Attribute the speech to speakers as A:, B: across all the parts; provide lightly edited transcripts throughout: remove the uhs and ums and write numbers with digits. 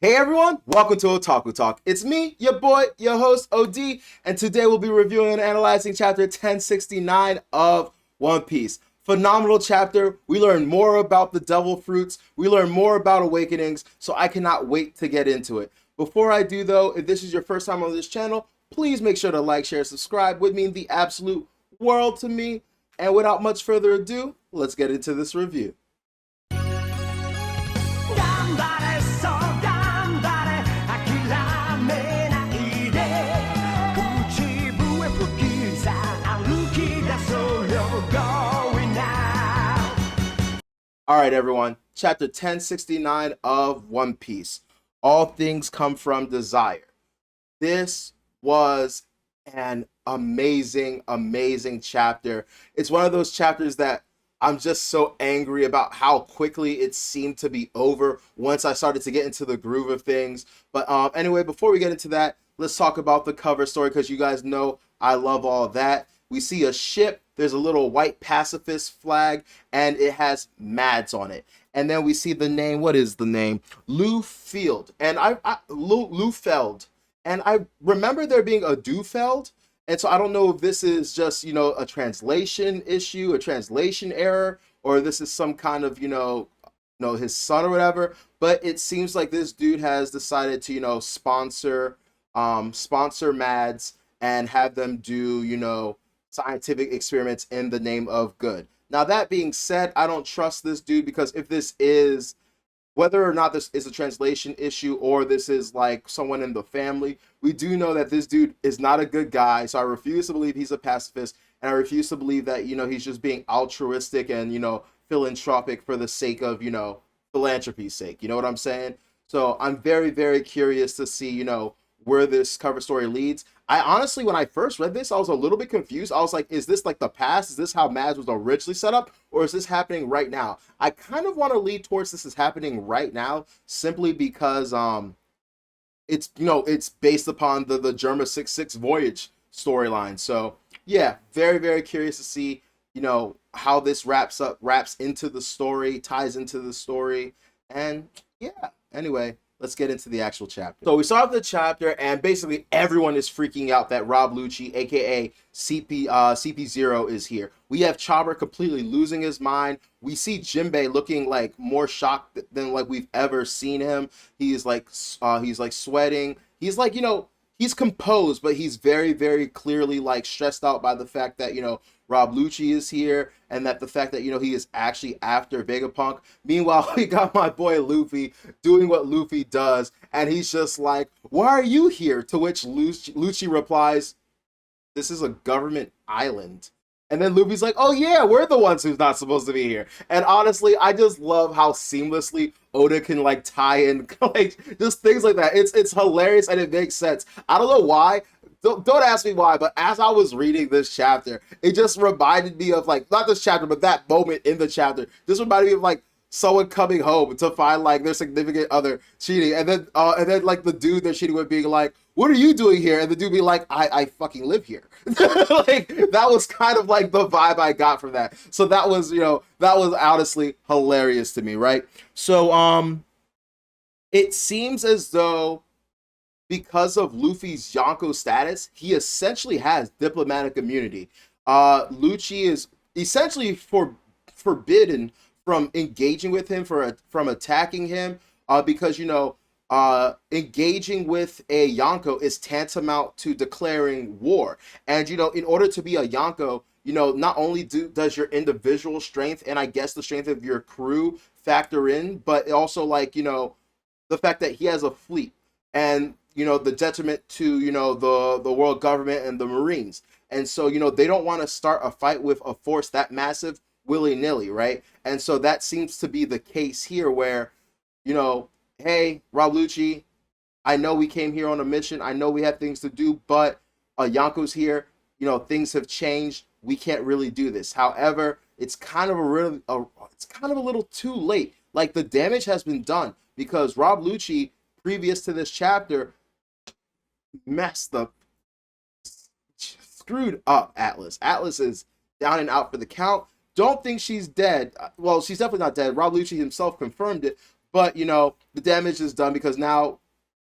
A: Hey everyone, welcome to Otaku Talk. It's me, your boy, your host, OD, and today we'll be reviewing and analyzing chapter 1069 of One Piece. Phenomenal chapter. We learn more about the devil fruits, we learn more about awakenings, so I cannot wait to get into it. Before I do though, if this is your first time on this channel, please make sure to like, share, subscribe. Would mean the absolute world to me. And without much further ado, let's get into this review. All right, everyone. Chapter 1069 of One Piece. All things come from desire. This was an amazing, amazing chapter. It's one of those chapters that I'm just so angry about how quickly it seemed to be over once I started to get into the groove of things. But anyway, before we get into that, let's talk about the cover story because you guys know I love all that. We see a ship. There's a little white pacifist flag, and it has Mads on it. And then we see the name. What is the name? Lou Field. And Lou Feld. And I remember there being a Dufeld. And so I don't know if this is just, a translation issue, a translation error, or this is some kind of, his son or whatever. But it seems like this dude has decided to, sponsor Mads and have them do, scientific experiments in the name of good. Now, that being said, I don't trust this dude because if this is, whether or not this is a translation issue or this is like someone in the family, we do know that this dude is not a good guy. So I refuse to believe he's a pacifist, and I refuse to believe that, he's just being altruistic and, philanthropic for the sake of, philanthropy's sake. You know what I'm saying? So I'm very, very curious to see, where this cover story leads. I honestly, when I first read this, I was a little bit confused. I was like, is this like the past? Is this how Mads was originally set up? Or is this happening right now? I kind of want to lead towards this is happening right now, simply because it's based upon the Germa 66 voyage storyline. So yeah, very, very curious to see, how this wraps into the story, ties into the story. And yeah, anyway, let's get into the actual chapter. So we start the chapter, and basically everyone is freaking out that Rob Lucci, aka CP0, is here. We have Chopper completely losing his mind. We see Jinbei looking like more shocked than like we've ever seen him. He's like sweating. He's like, he's composed, but he's very, very clearly like stressed out by the fact that, Rob Lucci is here, and that the fact that, he is actually after Vegapunk. Meanwhile, we got my boy Luffy doing what Luffy does, and he's just like, why are you here? To which Lucci replies, this is a government island. And then Luffy's like, oh yeah, we're the ones who's not supposed to be here. And honestly, I just love how seamlessly Oda can like tie in like just things like that. It's hilarious and it makes sense. I don't know why. Don't ask me why, but as I was reading this chapter, it just reminded me of like, not this chapter, but that moment in the chapter. Just reminded me of like someone coming home to find like their significant other cheating, and then like the dude they're cheating with being like, what are you doing here? And the dude be like, I fucking live here. Like that was kind of like the vibe I got from that. So that was, that was honestly hilarious to me, right? So it seems as though because of Luffy's Yonko status, he essentially has diplomatic immunity. Lucci is essentially forbidden from engaging with him, from attacking him, because engaging with a Yonko is tantamount to declaring war. And in order to be a Yonko, not only does your individual strength and I guess the strength of your crew factor in, but also like the fact that he has a fleet, and the detriment to the world government and the Marines. And so they don't want to start a fight with a force that massive willy-nilly, right? And so that seems to be the case here where hey, Rob Lucci, I know we came here on a mission, I know we have things to do, but Yonko's here, things have changed, we can't really do this. However, it's kind of a little too late. Like the damage has been done because Rob Lucci, previous to this chapter, messed up, screwed up Atlas. Atlas is down and out for the count. Don't think she's dead. Well, she's definitely not dead. Rob Lucci himself confirmed it. But the damage is done because now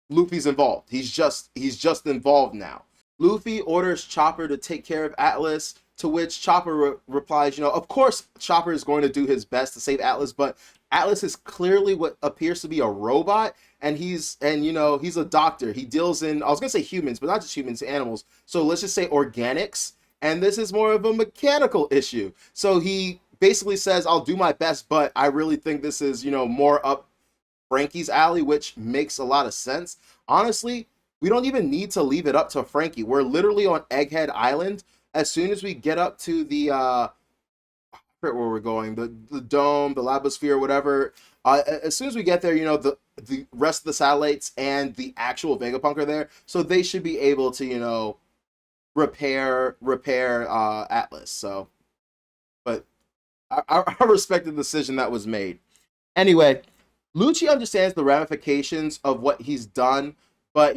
A: Luffy's involved. He's just involved now. Luffy orders Chopper to take care of Atlas, to which Chopper replies, of course Chopper is going to do his best to save Atlas, but Atlas is clearly what appears to be a robot, and he's a doctor. He deals in, I was gonna say humans, but not just humans, animals. So let's just say organics, and this is more of a mechanical issue. So he basically says, I'll do my best, but I really think this is, more up Frankie's alley, which makes a lot of sense. Honestly, we don't even need to leave it up to Frankie. We're literally on Egghead Island. As soon as we get up to the I forget where we're going, the dome, the labosphere, whatever. As soon as we get there, the rest of the satellites and the actual Vegapunk are there, so they should be able to repair Atlas. So, but I respect the decision that was made. Anyway, Lucci understands the ramifications of what he's done, but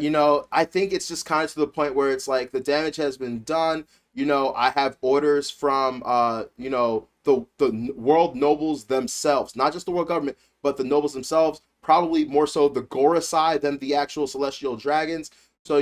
A: I think it's just kind of to the point where it's like the damage has been done. I have orders from the world nobles themselves, not just the world government, but the nobles themselves, probably more so the Gora side than the actual celestial dragons. So,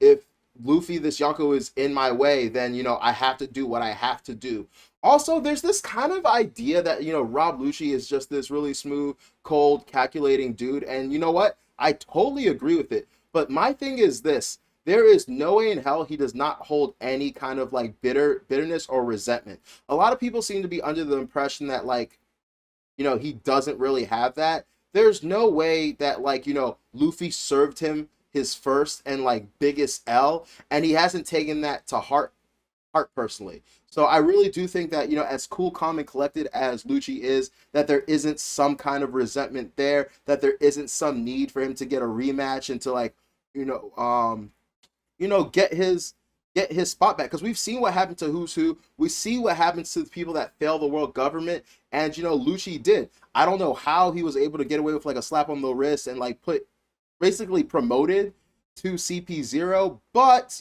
A: if Luffy, this Yonko, is in my way, then I have to do what I have to do. Also, there's this kind of idea that Rob Lucci is just this really smooth, cold, calculating dude, and you know what? I totally agree with it. But my thing is this: there is no way in hell he does not hold any kind of like bitterness or resentment. A lot of people seem to be under the impression that like he doesn't really have that. There's no way that like Luffy served him his first and like biggest L, and he hasn't taken that to heart personally. So I really do think that as cool, calm, and collected as Lucci is, that there isn't some kind of resentment there, that there isn't some need for him to get a rematch and to like you know um get his spot back, because we've seen what happened to Who's Who. We see what happens to the people that fail the world government, and Lucci did. I don't know how he was able to get away with like a slap on the wrist and like put basically promoted to CP0, but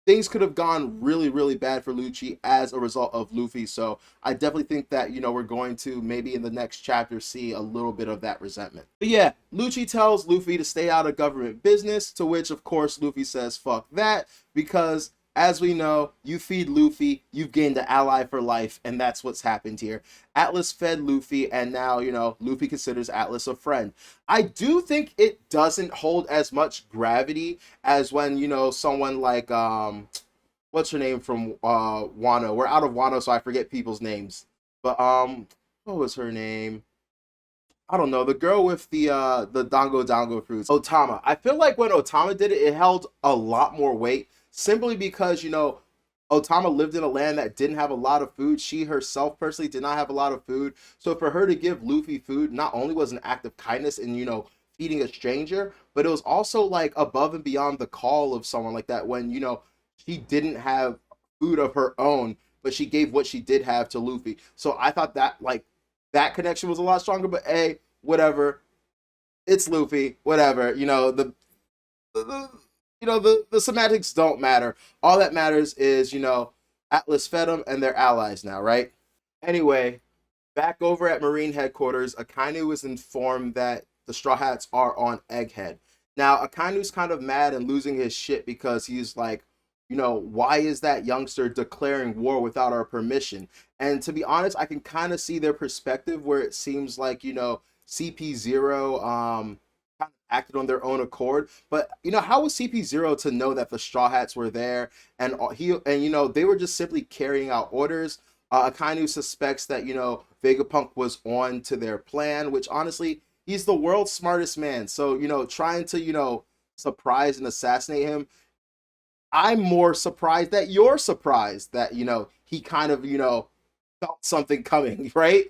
A: things could have gone really, really bad for Lucci as a result of Luffy. So I definitely think that, we're going to maybe in the next chapter see a little bit of that resentment. But yeah, Lucci tells Luffy to stay out of government business, to which, of course, Luffy says, fuck that, because as we know, you feed Luffy, you've gained an ally for life, and that's what's happened here. Atlas fed Luffy, and now, Luffy considers Atlas a friend. I do think it doesn't hold as much gravity as when, someone like, what's her name from Wano? We're out of Wano, so I forget people's names. But, what was her name? I don't know, the girl with the dango fruits, Otama. I feel like when Otama did it, it held a lot more weight, simply because Otama lived in a land that didn't have a lot of food. She herself personally did not have a lot of food. So for her to give Luffy food not only was an act of kindness and feeding a stranger, but it was also like above and beyond the call of someone like that when she didn't have food of her own, but she gave what she did have to Luffy. So I thought that like that connection was a lot stronger. But hey, whatever, it's Luffy, whatever. The the semantics don't matter. All that matters is Atlas fed them and they're allies now, right? Anyway, back over at Marine headquarters, Akainu is informed that the Straw Hats are on Egghead. Now, Akainu's kind of mad and losing his shit because he's like, why is that youngster declaring war without our permission? And to be honest, I can kind of see their perspective, where it seems like, CP0 kind of acted on their own accord. But how was CP0 to know that the Straw Hats were there, and they were just simply carrying out orders? Akainu suspects that Vegapunk was on to their plan, which honestly, he's the world's smartest man. So trying to surprise and assassinate him, I'm more surprised that you're surprised that he kind of felt something coming, right?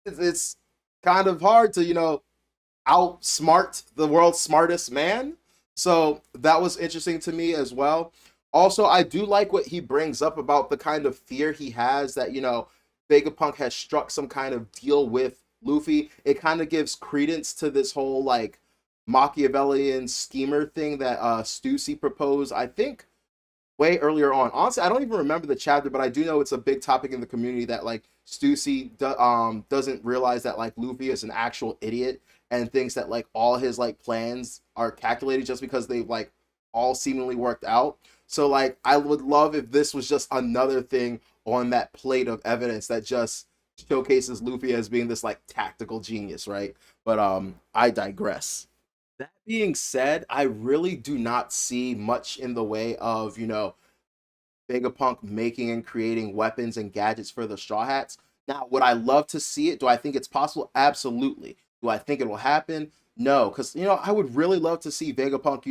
A: It's kind of hard to outsmart the world's smartest man. So that was interesting to me as well. Also, I do like what he brings up about the kind of fear he has that Vegapunk has struck some kind of deal with Luffy. It kind of gives credence to this whole like Machiavellian schemer thing that Stussy proposed, I think way earlier on. Honestly, I don't even remember the chapter, but I do know it's a big topic in the community that like Stussy doesn't realize that like Luffy is an actual idiot and thinks that like all his like plans are calculated just because they've like all seemingly worked out. So like I would love if this was just another thing on that plate of evidence that just showcases Luffy as being this like tactical genius, right? But I digress. That being said, I really do not see much in the way of, Vegapunk making and creating weapons and gadgets for the Straw Hats. Now, would I love to see it? Do I think it's possible? Absolutely. Do I think it will happen? No, because I would really love to see Vegapunk,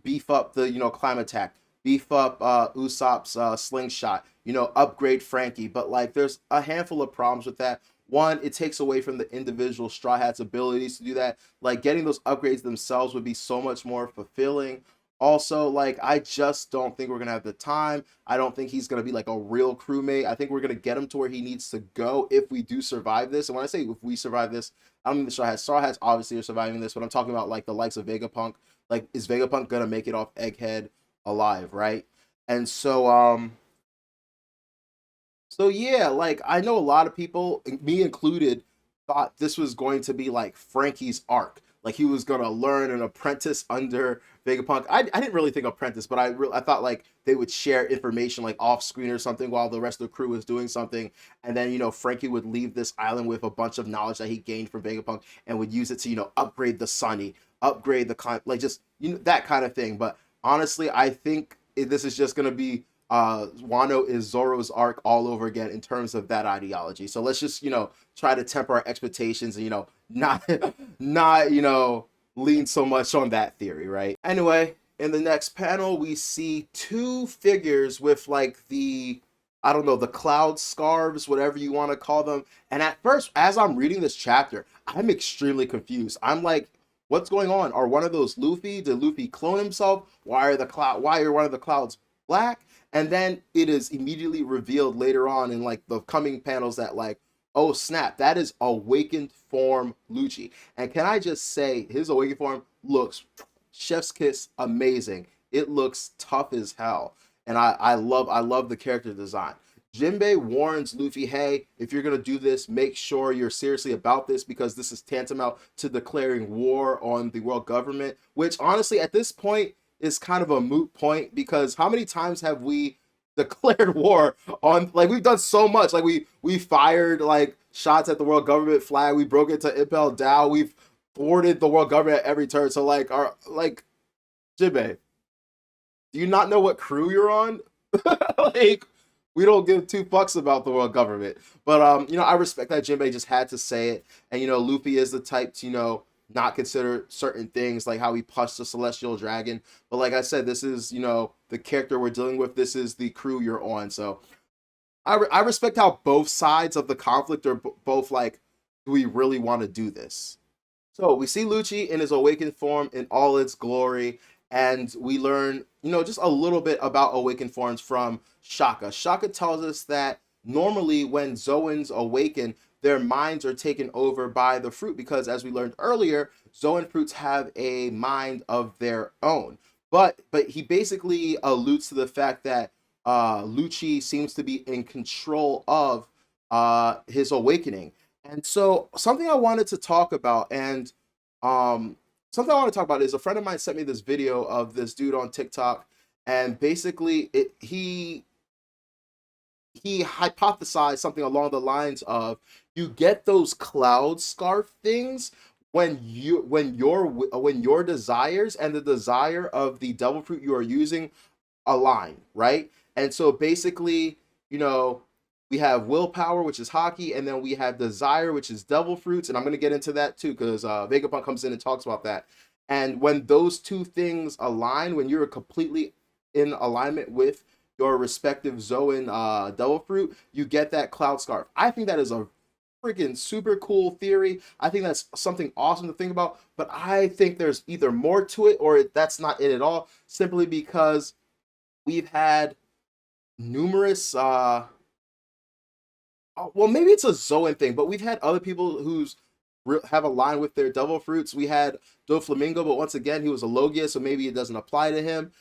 A: beef up the climb attack, beef up Usopp's slingshot, upgrade Frankie. But like, there's a handful of problems with that. One, it takes away from the individual Straw Hats' abilities to do that. Like, getting those upgrades themselves would be so much more fulfilling. Also, like, I just don't think we're gonna have the time. I don't think he's gonna be like a real crewmate. I think we're gonna get him to where he needs to go if we do survive this. And when I say if we survive this, I don't mean the Straw Hats. Straw Hats obviously are surviving this, but I'm talking about like the likes of Vegapunk. Like, is Vegapunk gonna make it off Egghead alive, right? And so yeah, like I know a lot of people, me included, thought this was going to be like Frankie's arc. Like he was gonna learn an apprentice under Vegapunk. I didn't really think apprentice, but I thought like they would share information like off screen or something while the rest of the crew was doing something, and then Frankie would leave this island with a bunch of knowledge that he gained from Vegapunk and would use it to upgrade the Sunny, upgrade the like just that kind of thing. But honestly, I think this is just gonna be Wano is Zoro's arc all over again in terms of that ideology. So let's just try to temper our expectations and not not lean so much on that theory, right? Anyway, in the next panel we see two figures with like the I don't know, the cloud scarves, whatever you want to call them. And at first, as I'm reading this chapter, I'm extremely confused. I'm like, what's going on? Are one of those Luffy? Did Luffy clone himself? Why are one of the clouds black? And then it is immediately revealed later on in like the coming panels that like, oh snap, that is awakened form Lucci. And can I just say his awakened form looks chef's kiss amazing. It looks tough as hell. And I love the character design. Jinbei warns Luffy, hey, if you're gonna do this, make sure you're seriously about this because this is tantamount to declaring war on the world government, which honestly at this point is kind of a moot point because how many times have we declared war on, like, we've done so much, like we fired like shots at the world government flag, we broke into Impel Down, we've thwarted the world government at every turn. So like Jinbei, do you not know what crew you're on? Like, we don't give two fucks about the world government. But I respect that Jinbei just had to say it. And Luffy is the type to, not consider certain things like how he pushed the celestial dragon. But like I said, this is, the character we're dealing with. This is the crew you're on. So I respect how both sides of the conflict are both like, do we really want to do this? So we see Lucci in his awakened form in all its glory, and we learn, just a little bit about awakened forms from Shaka. Shaka tells us that normally when Zoans awaken, their minds are taken over by the fruit because, as we learned earlier, Zoan fruits have a mind of their own. But he basically alludes to the fact that Lucci seems to be in control of his awakening. And so something I wanted to talk about, and something I want to talk about is a friend of mine sent me this video of this dude on TikTok, and basically he hypothesized something along the lines of you get those cloud scarf things when your desires and the desire of the devil fruit you are using align, right? And so basically, we have willpower, which is hockey, and then we have desire, which is devil fruits, and I'm going to get into that too because Vegapunk comes in and talks about that. And when those two things align, when you're completely in alignment with your respective Zoan devil fruit, you get that cloud scarf. I think that is a freaking super cool theory. I think that's something awesome to think about, but I think there's either more to it or that's not it at all, simply because we've had numerous well, maybe it's a Zoan thing, but we've had other people who's have aligned with their devil fruits. We had Doflamingo, but once again, he was a Logia, so maybe it doesn't apply to him.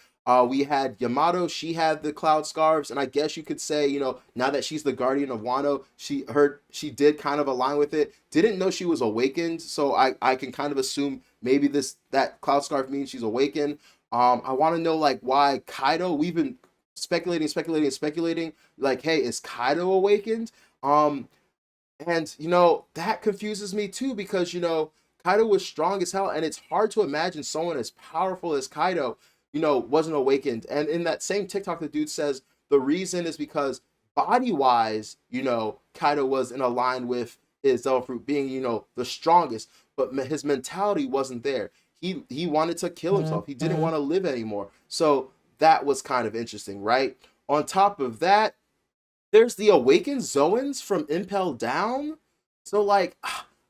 A: We had Yamato. She had the cloud scarves, and I guess you could say, now that she's the guardian of Wano, she did kind of align with it. Didn't know she was awakened, so I can kind of assume maybe this that cloud scarf means she's awakened. I want to know like why Kaido. We've been speculating. Like, hey, is Kaido awakened? Um, and that confuses me too because Kaido was strong as hell, and it's hard to imagine someone as powerful as Kaido, wasn't awakened. And in that same TikTok, the dude says the reason is because body wise, Kaido was in a line with his Devil Fruit being, the strongest, but his mentality wasn't there. He wanted to kill himself. He didn't want to live anymore. So that was kind of interesting, right? On top of that, there's the awakened Zoans from Impel Down. So like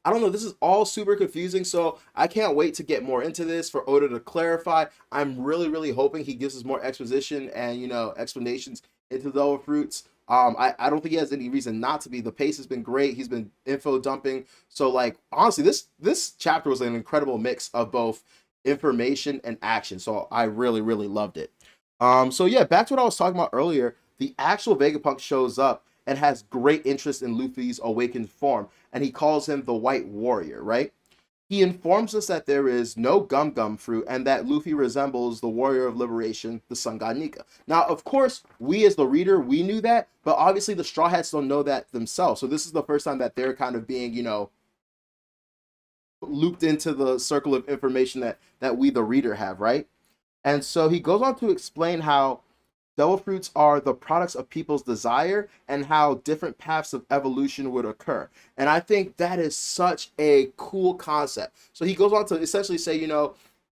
A: I don't know, this is all super confusing. So I can't wait to get more into this for Oda to clarify. I'm really, really hoping he gives us more exposition and explanations into the Devil Fruits. I don't think he has any reason not to be. The pace has been great. He's been info dumping. So like honestly, this chapter was an incredible mix of both information and action. So I really, really loved it. So yeah, back to what I was talking about earlier. The actual Vegapunk shows up and has great interest in Luffy's awakened form, and he calls him the White Warrior, right? He informs us that there is no Gum Gum fruit and that Luffy resembles the Warrior of Liberation, the Sun God Nika. Now, of course, we as the reader, we knew that, but obviously the Straw Hats don't know that themselves. So this is the first time that they're kind of being, looped into the circle of information that we, the reader, have, right? And so he goes on to explain how devil fruits are the products of people's desire and how different paths of evolution would occur. And I think that is such a cool concept. So he goes on to essentially say,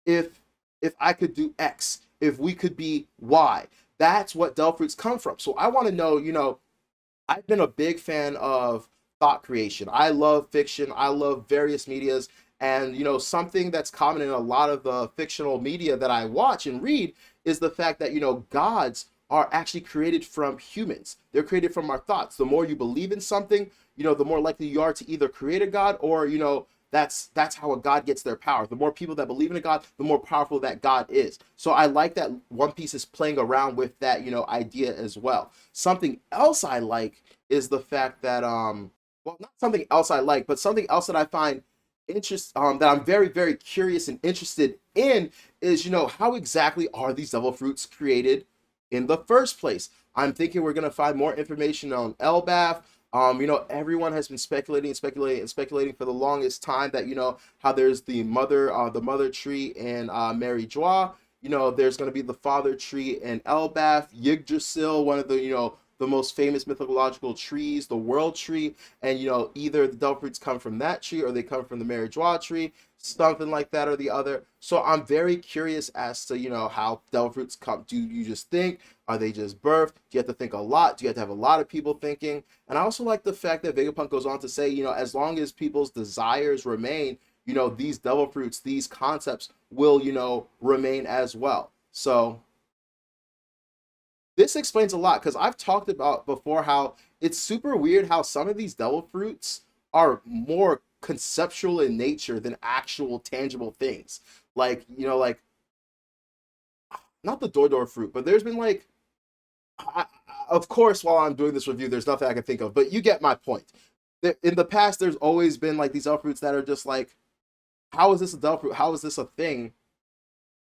A: if I could do X, if we could be Y, that's what devil fruits come from. So I want to know, I've been a big fan of thought creation. I love fiction. I love various medias. And, something that's common in a lot of the fictional media that I watch and read is the fact that, gods are actually created from humans. They're created from our thoughts. The more you believe in something, the more likely you are to either create a god or, that's how a god gets their power. The more people that believe in a god, the more powerful that god is. So I like that One Piece is playing around with that, idea as well. Something else I like is the fact that well, not something else I like, but something else that I find that I'm very, very curious and interested in is, how exactly are these devil fruits created in the first place? I'm thinking we're gonna find more information on Elbaf. Everyone has been speculating for the longest time that how there's the mother tree in Mary Joie. There's gonna be the father tree in Elbaf, Yggdrasil, one of the most famous mythological trees, the world tree, and either the devil fruits come from that tree or they come from the Mary Joie tree, something like that or the other. So I'm very curious as to how devil fruits come. Do you just think? Are they just birthed? Do you have to think a lot? Do you have to have a lot of people thinking? And I also like the fact that Vegapunk goes on to say, as long as people's desires remain, these devil fruits, these concepts will remain as well. So this explains a lot because I've talked about before how it's super weird how some of these devil fruits are more conceptual in nature than actual tangible things. Like, not the Door fruit, but there's been like, I, of course, while I'm doing this review, there's nothing I can think of, but you get my point. In the past, there's always been like these devil fruits that are just like, how is this a devil fruit? How is this a thing?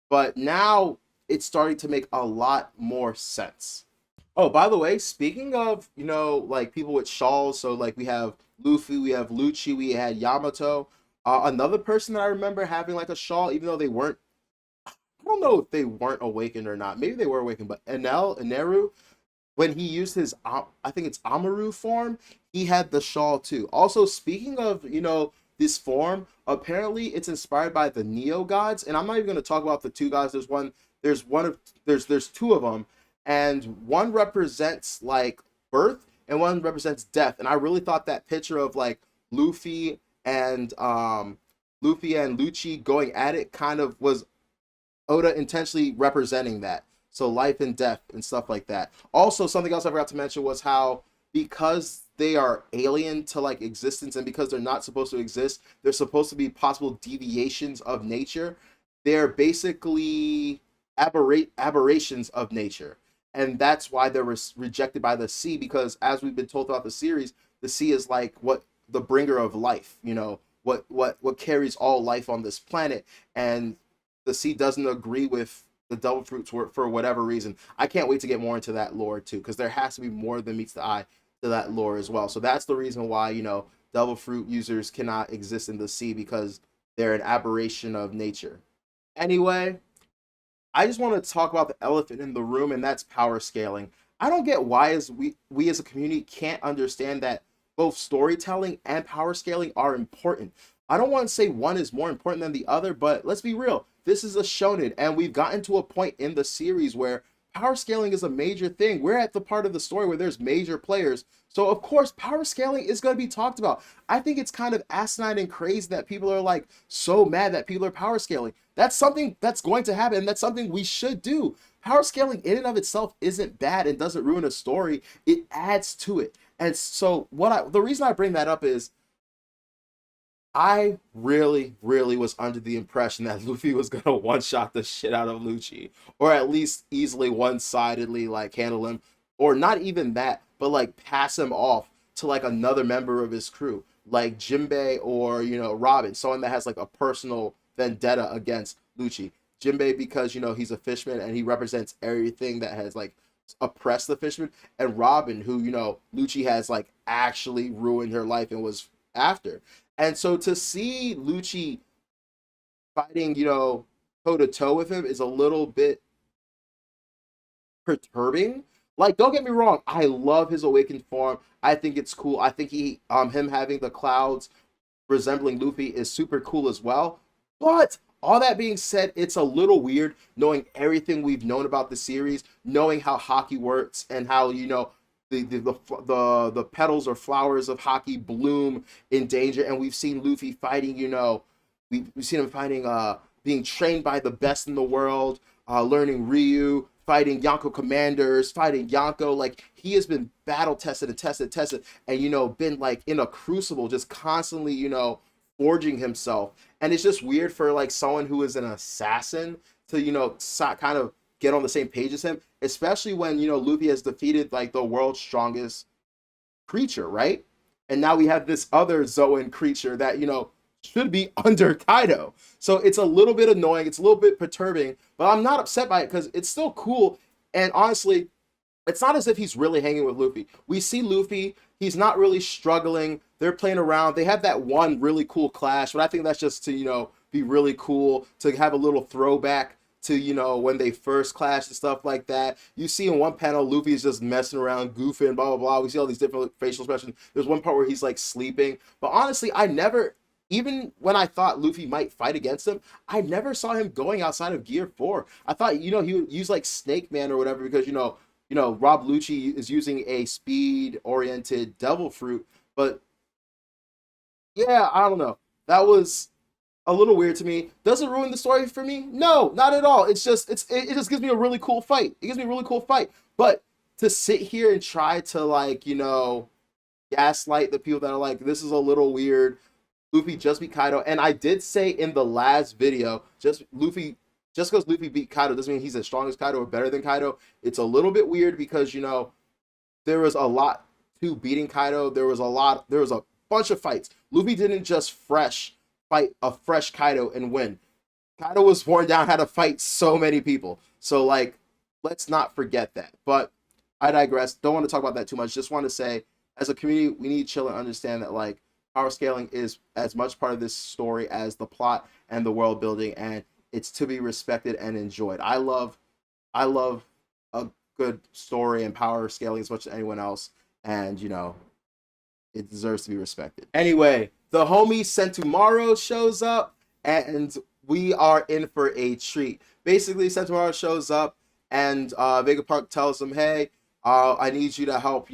A: But now it's starting to make a lot more sense. Oh, by the way, speaking of, like people with shawls, so like we have Luffy, we have Lucci, we had Yamato. Another person that I remember having like a shawl, even though they weren't, I don't know if they weren't awakened or not. Maybe they were awakened, but Eneru, when he used his, I think it's Amaru form, he had the shawl too. Also, speaking of, this form, apparently it's inspired by the Neo gods, and I'm not even going to talk about the two gods. There's two of them, and one represents like birth, and one represents death. And I really thought that picture of like Luffy and Lucci going at it kind of was Oda intentionally representing that. So life and death and stuff like that. Also, something else I forgot to mention was how because they are alien to like existence and because they're not supposed to exist, they're supposed to be possible deviations of nature. They're basically aberrations of nature. And that's why they were rejected by the sea, because as we've been told throughout the series, the sea is like what the bringer of life, what carries all life on this planet. And the sea doesn't agree with the devil fruits for whatever reason. I can't wait to get more into that lore too, because there has to be more than meets the eye to that lore as well. So that's the reason why, devil fruit users cannot exist in the sea, because they're an aberration of nature. Anyway, I just want to talk about the elephant in the room, and that's power scaling. I don't get why as we as a community can't understand that both storytelling and power scaling are important. I don't want to say one is more important than the other, but let's be real. This is a shonen, and we've gotten to a point in the series where power scaling is a major thing. We're at the part of the story where there's major players. So of course, power scaling is going to be talked about. I think it's kind of asinine and crazy that people are like so mad that people are power scaling. That's something that's going to happen. And that's something we should do. Power scaling in and of itself isn't bad and doesn't ruin a story. It adds to it. And so the reason I bring that up is I really, really was under the impression that Luffy was gonna one-shot the shit out of Lucci, or at least easily one-sidedly like handle him, or not even that, but like pass him off to like another member of his crew, like Jinbei or Robin, someone that has like a personal vendetta against Lucci. Jinbei because he's a fisherman and he represents everything that has like oppressed the fisherman, and Robin who Lucci has like actually ruined her life and was after. And so to see Lucci fighting, toe to toe with him is a little bit perturbing. Like, don't get me wrong, I love his awakened form. I think it's cool. I think him having the clouds resembling Luffy is super cool as well. But all that being said, it's a little weird knowing everything we've known about the series, knowing how hockey works and how the petals or flowers of hockey bloom in danger, and we've seen Luffy fighting. We've seen him fighting, being trained by the best in the world, learning Ryu, fighting Yonko commanders, fighting Yonko. Like he has been battle tested and tested, and been like in a crucible, just constantly forging himself. And it's just weird for like someone who is an assassin to kind of get on the same page as him, especially when Luffy has defeated like the world's strongest creature, right? And now we have this other Zoan creature that should be under Kaido. So it's a little bit annoying, it's a little bit perturbing, but I'm not upset by it because it's still cool. And honestly, it's not as if he's really hanging with Luffy. We see Luffy, he's not really struggling. They're playing around. They have that one really cool clash, but I think that's just to, be really cool, to have a little throwback to, when they first clashed and stuff like that. You see in one panel, Luffy is just messing around, goofing, blah, blah, blah. We see all these different facial expressions. There's one part where he's like sleeping. But honestly, I never, even when I thought Luffy might fight against him, I never saw him going outside of Gear 4. I thought, he would use like Snake Man or whatever because, Rob Lucci is using a speed-oriented devil fruit. But yeah, I don't know. That was a little weird to me. Does it ruin the story for me? No, not at all. It's just it just gives me a really cool fight. It gives me a really cool fight. But to sit here and try to like, gaslight the people that are like, this is a little weird. Luffy just beat Kaido. And I did say in the last video, just because Luffy beat Kaido doesn't mean he's as strong as Kaido or better than Kaido. It's a little bit weird because, there was a lot to beating Kaido. There was a bunch of fights. Luffy didn't just fight a fresh Kaido and win. Kaido was worn down, had to fight so many people. So like, let's not forget that. But I digress. Don't want to talk about that too much. Just want to say, as a community, we need to chill and understand that like power scaling is as much part of this story as the plot and the world building, and it's to be respected and enjoyed. I love a good story and power scaling as much as anyone else, and it deserves to be respected. Anyway, the homie Sentomaro shows up, and we are in for a treat. Basically, Sentomaro shows up, and Vegapunk tells him, hey, I need you to help,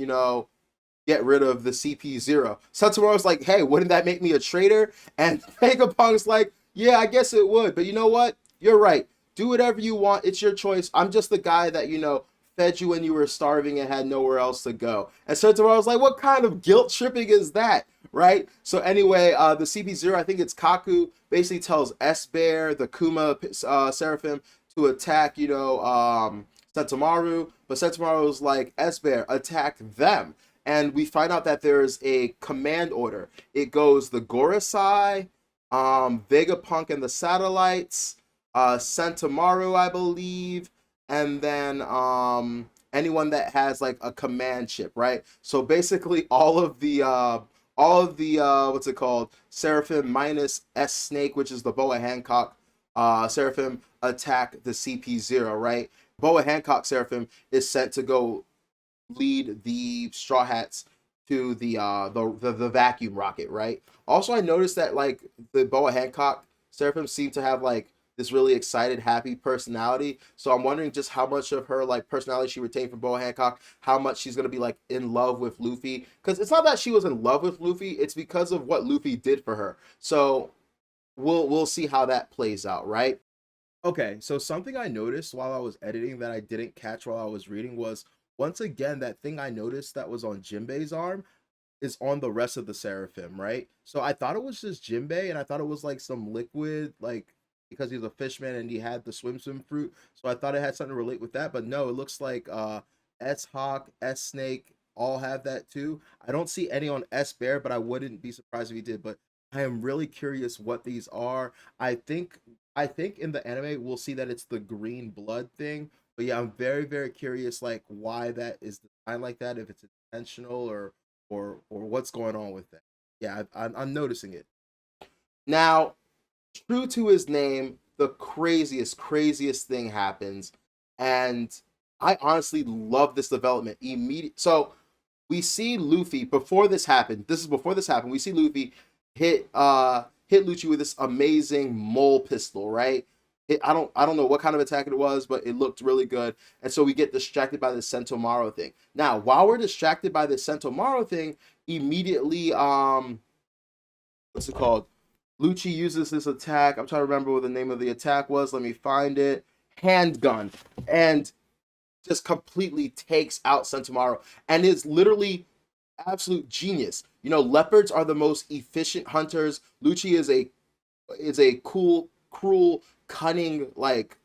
A: get rid of the CP0. Setomaro's like, hey, wouldn't that make me a traitor? And Vegapunk's like, yeah, I guess it would. But you know what? You're right. Do whatever you want. It's your choice. I'm just the guy that, fed you when you were starving and had nowhere else to go. And Setomaro's like, what kind of guilt tripping is that? Right? So anyway, the CP0, I think it's Kaku, basically tells S-Bear, the Kuma Seraphim, to attack, Sentomaru, but Sentomaru's like, S-Bear, attack them. And we find out that there's a command order. It goes the Gorosei, Vegapunk and the Satellites, Sentomaru, I believe, and then anyone that has like a command ship, right? So basically all of the what's it called? Seraphim minus S Snake, which is the Boa Hancock Seraphim, attack the CP0, right? Boa Hancock Seraphim is sent to go lead the Straw Hats to the vacuum rocket, right? Also, I noticed that like the Boa Hancock Seraphim seem to have like this really excited, happy personality. So I'm wondering just how much of her like personality she retained from Boa Hancock, how much she's gonna be like in love with Luffy. Because it's not that she was in love with Luffy, it's because of what Luffy did for her. So we'll see how that plays out, right? Okay, so something I noticed while I was editing that I didn't catch while I was reading was once again that thing I noticed that was on Jinbei's arm is on the rest of the Seraphim, right? So I thought it was just Jinbei, and I thought it was like some liquid, like because he's a fishman and he had the swim fruit. So I thought it had something to relate with that, but no, it looks like S Hawk, S Snake all have that too. I don't see any on S Bear, but I wouldn't be surprised if he did. But I am really curious what these are. I think I think in the anime we'll see that it's the green blood thing. But yeah, I'm very, very curious like why that is designed like that, if it's intentional or what's going on with that. Yeah, I'm noticing it. Now, true to his name, the craziest thing happens, and I honestly love this development. So we see Luffy before this happened. This is before this happened. We see Luffy hit Lucci with this amazing mole pistol, right? I don't know what kind of attack it was, but it looked really good. And so we get distracted by the Sentomaru thing. Now, while we're distracted by the Sentomaru thing, immediately what's it called? Lucci uses this attack. I'm trying to remember what the name of the attack was. Let me find it. Handgun. And just completely takes out Sentomaru and is literally absolute genius. Leopards are the most efficient hunters. Lucci is a cool, cruel, cunning like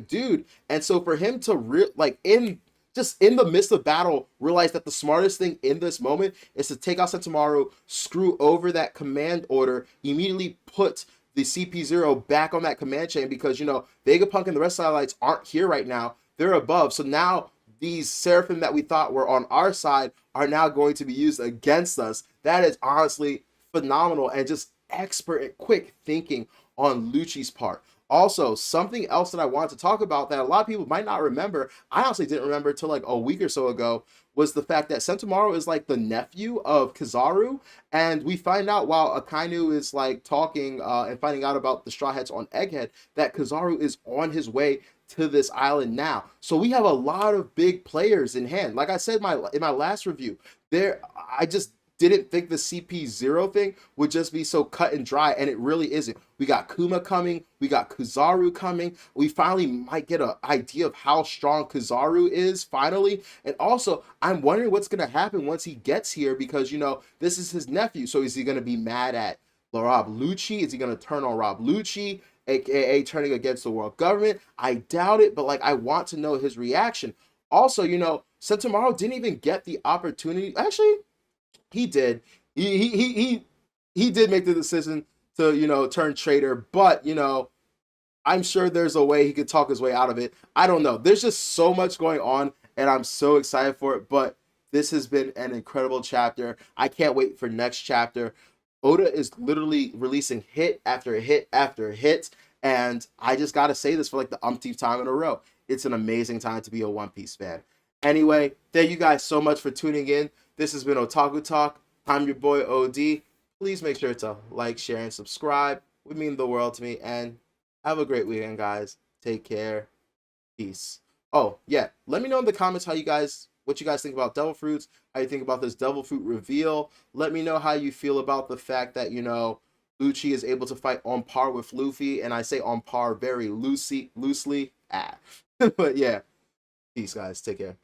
A: dude. And so for him to like in the midst of battle realize that the smartest thing in this moment is to take out Sentomaru, screw over that command order, immediately put the CP0 back on that command chain because Vegapunk and the rest of the satellites aren't here right now. They're above. So now these Seraphim that we thought were on our side are now going to be used against us. That is honestly phenomenal and just expert and quick thinking on Lucci's part. Also, something else that I wanted to talk about that a lot of people might not remember, I honestly didn't remember until like a week or so ago, was the fact that Sentomaru is like the nephew of Kizaru. And we find out while Akainu is like talking and finding out about the Straw Hats on Egghead, that Kizaru is on his way to this island now. So we have a lot of big players in hand. Like I said in my last review, I just didn't think the CP0 thing would just be so cut and dry, and it really isn't. We got Kuma coming, we got Kizaru coming. We finally might get an idea of how strong Kizaru is finally. And also, I'm wondering what's going to happen once he gets here because, this is his nephew. So is he going to be mad at Rob Lucci? Is he going to turn on Rob Lucci, aka turning against the world government? I doubt it, but like I want to know his reaction. Also, Sentomaru didn't even get the opportunity. Actually, he did. He did make the decision to turn traitor, but I'm sure there's a way he could talk his way out of it. I don't know. There's just so much going on, and I'm so excited for it. But this has been an incredible chapter. I can't wait for next chapter. Oda is literally releasing hit after hit after hit, and I just gotta say this for like the umpteenth time in a row. It's an amazing time to be a One Piece fan. Anyway, thank you guys so much for tuning in. This has been Otaku Talk. I'm your boy OD. Please make sure to like, share, and subscribe. It would mean the world to me. And have a great weekend, guys. Take care. Peace. Oh, yeah. Let me know in the comments what you guys think about Devil Fruits, how you think about this Devil Fruit reveal. Let me know how you feel about the fact that, Lucci is able to fight on par with Luffy. And I say on par very loosely. But yeah. Peace, guys. Take care.